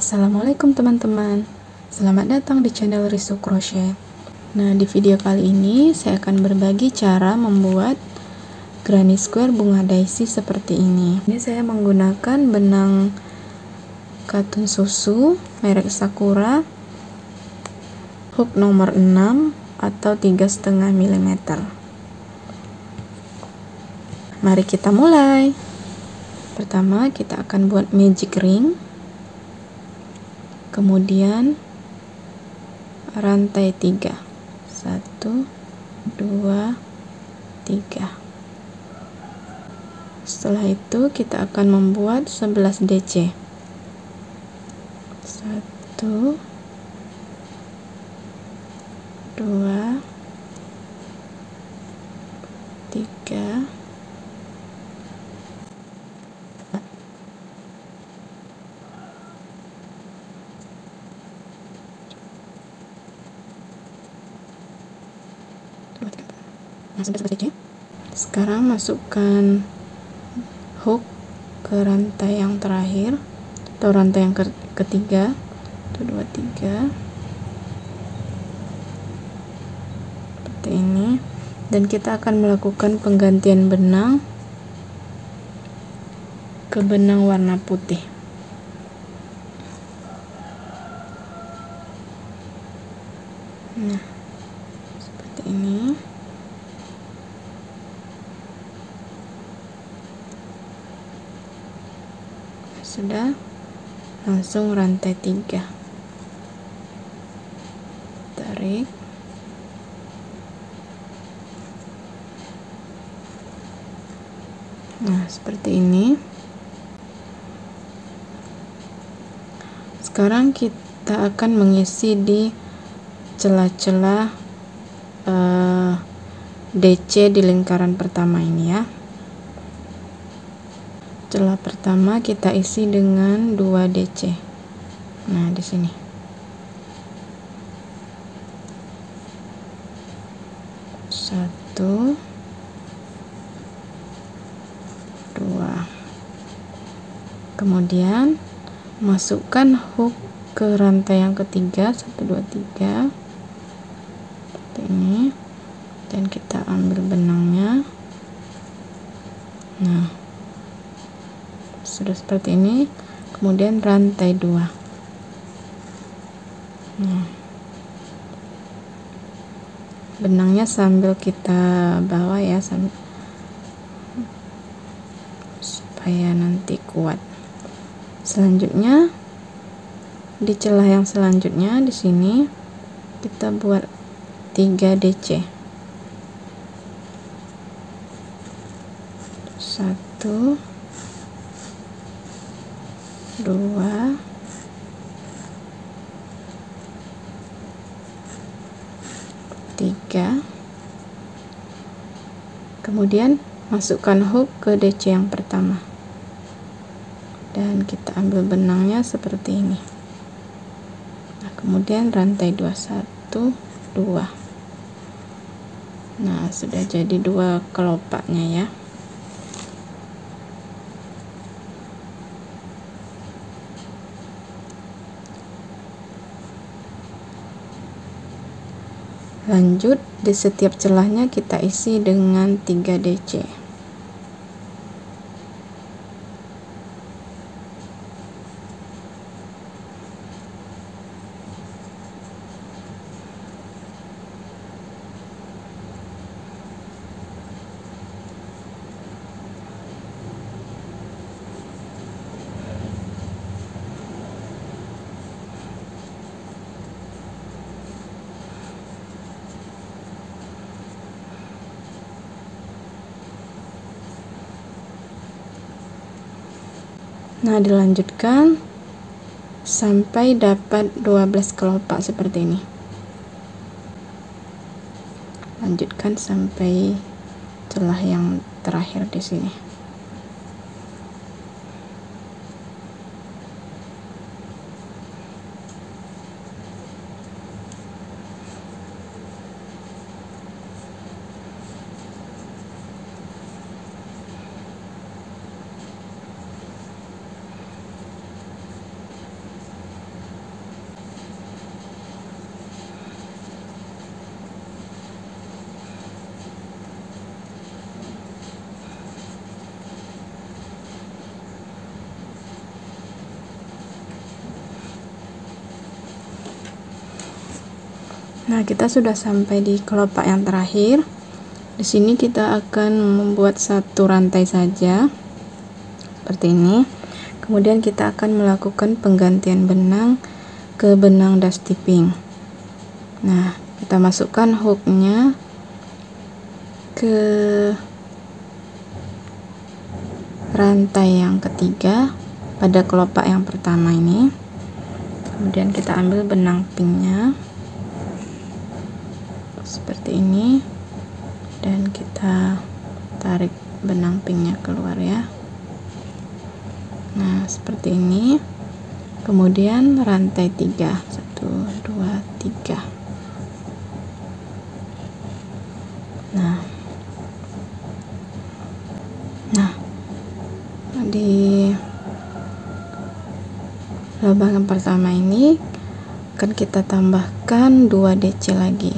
Assalamualaikum teman-teman, selamat datang di channel Risu Crochet. Nah, di video kali ini saya akan berbagi cara membuat granny square bunga daisy seperti ini. Ini saya menggunakan benang katun susu merek Sakura, hook nomor 6 atau 3,5 mm. Mari kita mulai. Pertama kita akan buat magic ring, kemudian rantai 3, 1 2 3. Setelah itu kita akan membuat 11 DC. 1 2 3 Sekarang masukkan hook ke rantai yang terakhir atau rantai yang ketiga. 1 2 3 seperti ini, dan kita akan melakukan penggantian benang ke benang warna putih. Nah, seperti ini. Sudah, langsung rantai 3, tarik, nah seperti ini. Sekarang kita akan mengisi di celah-celah DC di lingkaran pertama ini ya. Celah pertama kita isi dengan 2 DC. Nah, di sini. Satu, 2. Kemudian masukkan hook ke rantai yang ketiga, 1 2 3. Seperti ini. Dan kita ambil benangnya. Nah, sudah seperti ini. Kemudian rantai 2. Nah, benangnya sambil kita bawa ya, supaya nanti kuat. Selanjutnya di celah yang selanjutnya di sini kita buat 3 DC. 1 2 3. Kemudian masukkan hook ke DC yang pertama dan kita ambil benangnya seperti ini. Nah, kemudian rantai 2, 1 2. Nah, sudah jadi 2 kelopaknya ya. Lanjut, di setiap celahnya kita isi dengan 3 DC. Nah, dilanjutkan sampai dapat 12 kelopak seperti ini. Lanjutkan sampai celah yang terakhir di sini. Nah, kita sudah sampai di kelopak yang terakhir. Di sini kita akan membuat satu rantai saja seperti ini. Kemudian kita akan melakukan penggantian benang ke benang dusty pink. Nah, kita masukkan hooknya ke rantai yang ketiga pada kelopak yang pertama ini. Kemudian kita ambil benang pinknya seperti ini, dan kita tarik benang pinknya keluar ya. Nah, seperti ini. Kemudian rantai 3, 1 2 3. Nah, di lubang yang pertama ini akan kita tambahkan 2 DC lagi.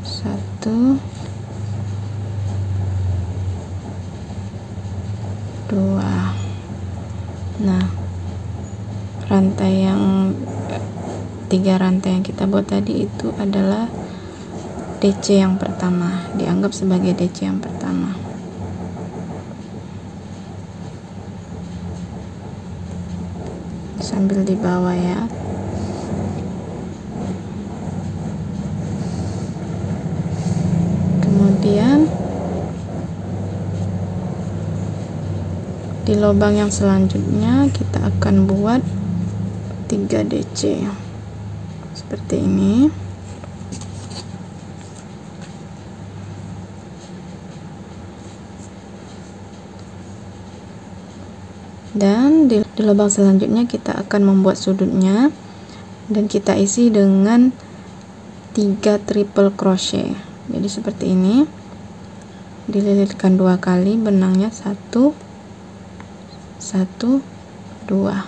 1 2. Nah, rantai yang 3 rantai yang kita buat tadi itu adalah DC yang pertama, dianggap sebagai DC yang pertama. Sambil di bawah ya. Kemudian di lubang yang selanjutnya kita akan buat 3 DC seperti ini. Dan di lubang selanjutnya kita akan membuat sudutnya, dan kita isi dengan 3 triple crochet. Jadi seperti ini, dililitkan 2 kali benangnya, 1 1 2.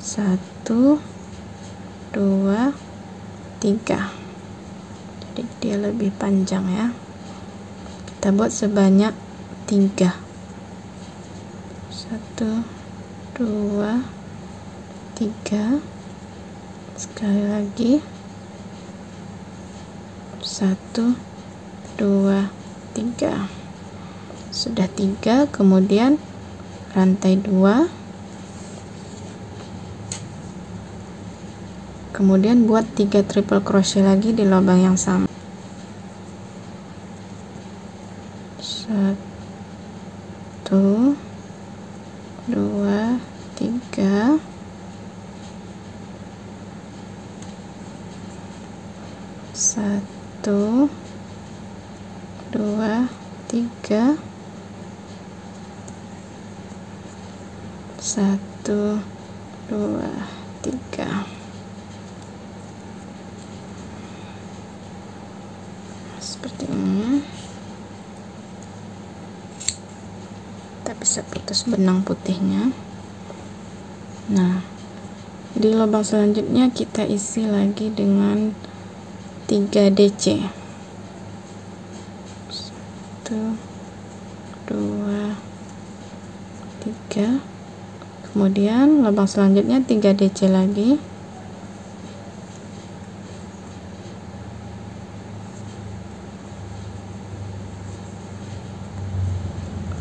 1 2 3. Jadi dia lebih panjang ya. Kita buat sebanyak 3. 1 2 3. Sekali lagi, 1 2 3. Sudah 3. Kemudian rantai 2, kemudian buat 3 triple crochet lagi di lubang yang sama. 1 2 3. 1 2 3. 1 2 3. Seperti ini. Kita bisa putus benang putihnya. Nah, di lubang selanjutnya kita isi lagi dengan 3 DC. 1 2 3. Kemudian lubang selanjutnya 3 DC lagi.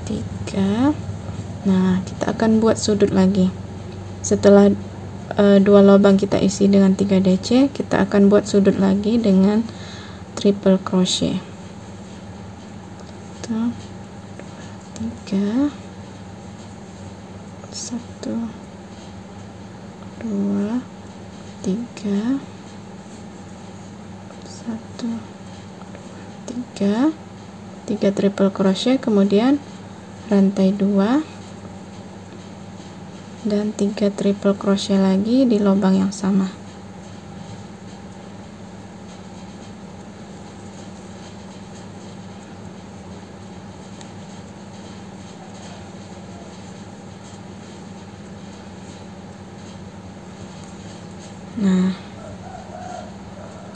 3. Nah, kita akan buat sudut lagi. Setelah 2 lubang kita isi dengan 3 DC, kita akan buat sudut lagi dengan triple crochet. 1 2 3. 1 2 3. 1 2 3. 3 triple crochet, kemudian rantai 2 dan 3 triple crochet lagi di lubang yang sama. Nah,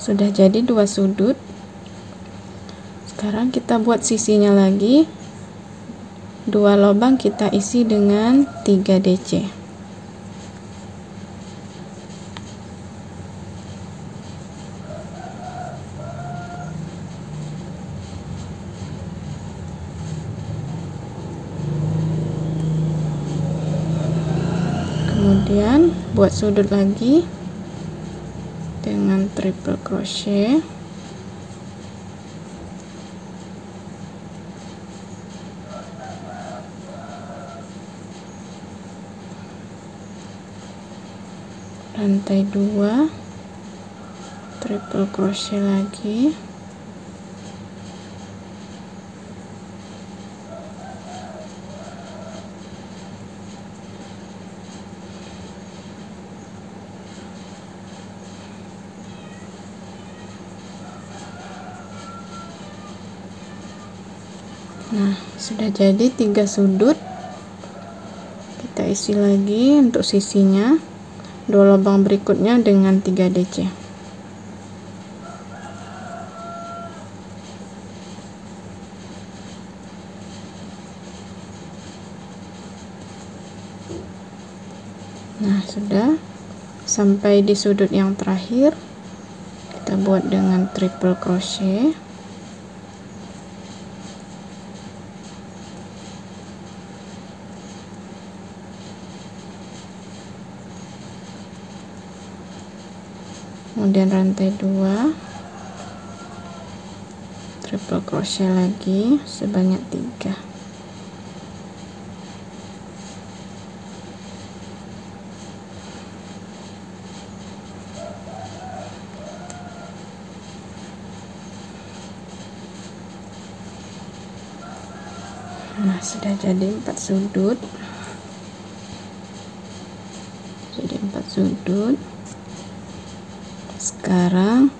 sudah jadi 2 sudut. Sekarang kita buat sisinya lagi. 2 lubang kita isi dengan 3 DC. Kemudian buat sudut lagi dengan triple crochet. Rantai 2, triple crochet lagi. Nah, sudah jadi 3 sudut. Kita isi lagi untuk sisinya. 2 lubang berikutnya dengan 3 DC. Nah, sudah sampai di sudut yang terakhir. Kita buat dengan triple crochet. Kemudian rantai 2, triple crochet lagi sebanyak 3. Nah, sudah jadi 4 sudut. Sekarang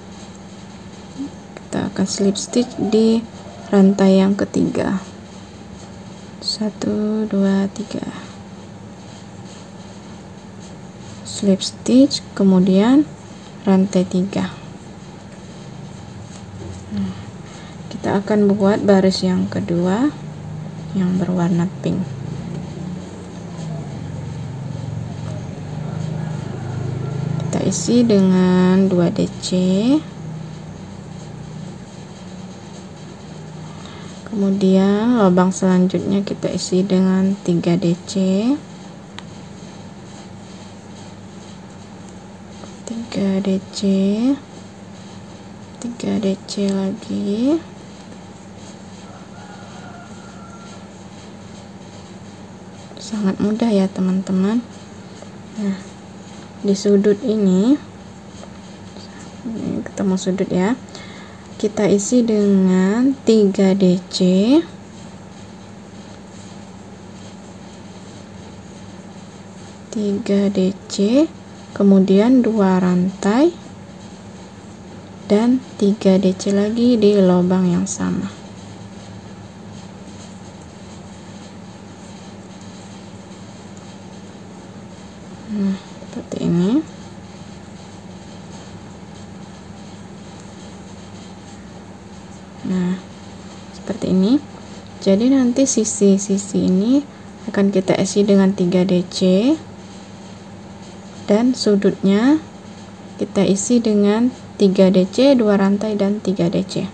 kita akan slip stitch di rantai yang ketiga. 1 2 3. Slip stitch, kemudian rantai 3. Kita akan buat baris yang kedua yang berwarna pink. Kita isi dengan 2 DC. Kemudian lubang selanjutnya kita isi dengan 3 DC. 3 DC. 3 DC lagi. Sangat mudah ya teman-teman. Nah, di sudut ini ketemu sudut ya, kita isi dengan 3 DC, 3 DC, kemudian 2 rantai dan 3 DC lagi di lubang yang sama. Nah, seperti ini. Nah, seperti ini. Jadi nanti sisi-sisi ini akan kita isi dengan 3 DC dan sudutnya kita isi dengan 3 DC, 2 rantai dan 3 DC.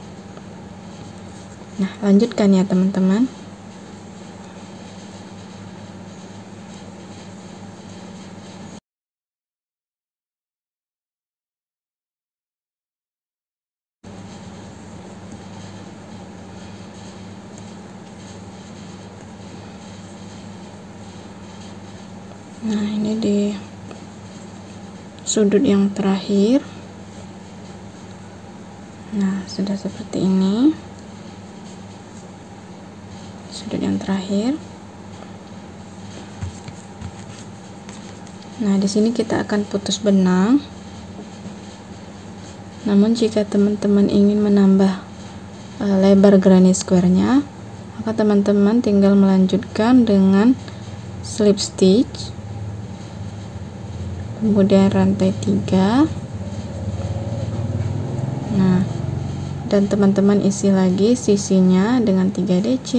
Nah, lanjutkan ya teman-teman. Nah, ini di sudut yang terakhir. Nah, sudah seperti ini. Sudut yang terakhir. Nah, di sini kita akan putus benang. Namun jika teman-teman ingin menambah lebar granny square-nya, maka teman-teman tinggal melanjutkan dengan slip stitch. Kemudian rantai 3. Nah, dan teman-teman isi lagi sisinya dengan 3 DC.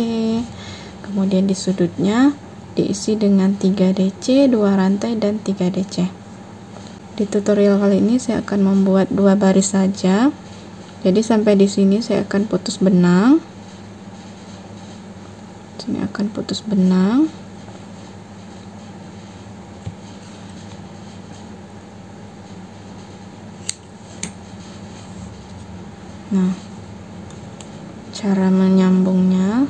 Kemudian di sudutnya diisi dengan 3 DC, 2 rantai dan 3 DC. Di tutorial kali ini saya akan membuat 2 baris saja. Jadi sampai di sini saya akan putus benang. Sini akan putus benang. Nah, cara menyambungnya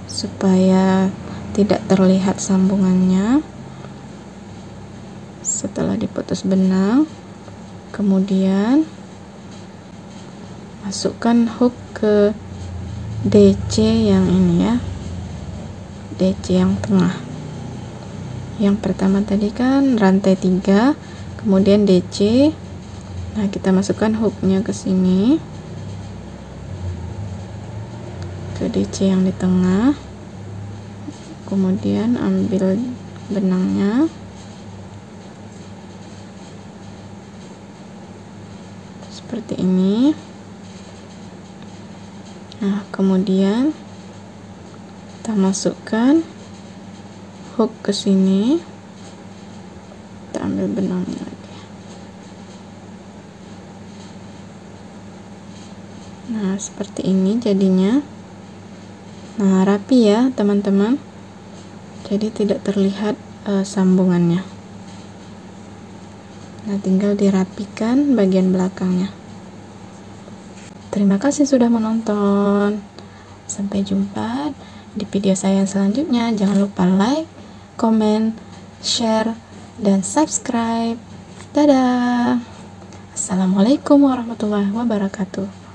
supaya tidak terlihat sambungannya, setelah diputus benang, kemudian masukkan hook ke DC yang ini ya, DC yang tengah. Yang pertama tadi kan rantai 3, kemudian DC. Nah, kita masukkan hooknya ke sini, ke DC yang di tengah, kemudian ambil benangnya, seperti ini. Nah, kemudian kita masukkan hook ke sini, kita ambil benangnya lagi. Nah, seperti ini jadinya. Nah, rapi ya teman-teman, jadi tidak terlihat sambungannya. Nah, tinggal dirapikan bagian belakangnya. Terima kasih sudah menonton. Sampai jumpa di video saya selanjutnya. Jangan lupa like, komen, share, dan subscribe. Dadah. Assalamualaikum warahmatullahi wabarakatuh.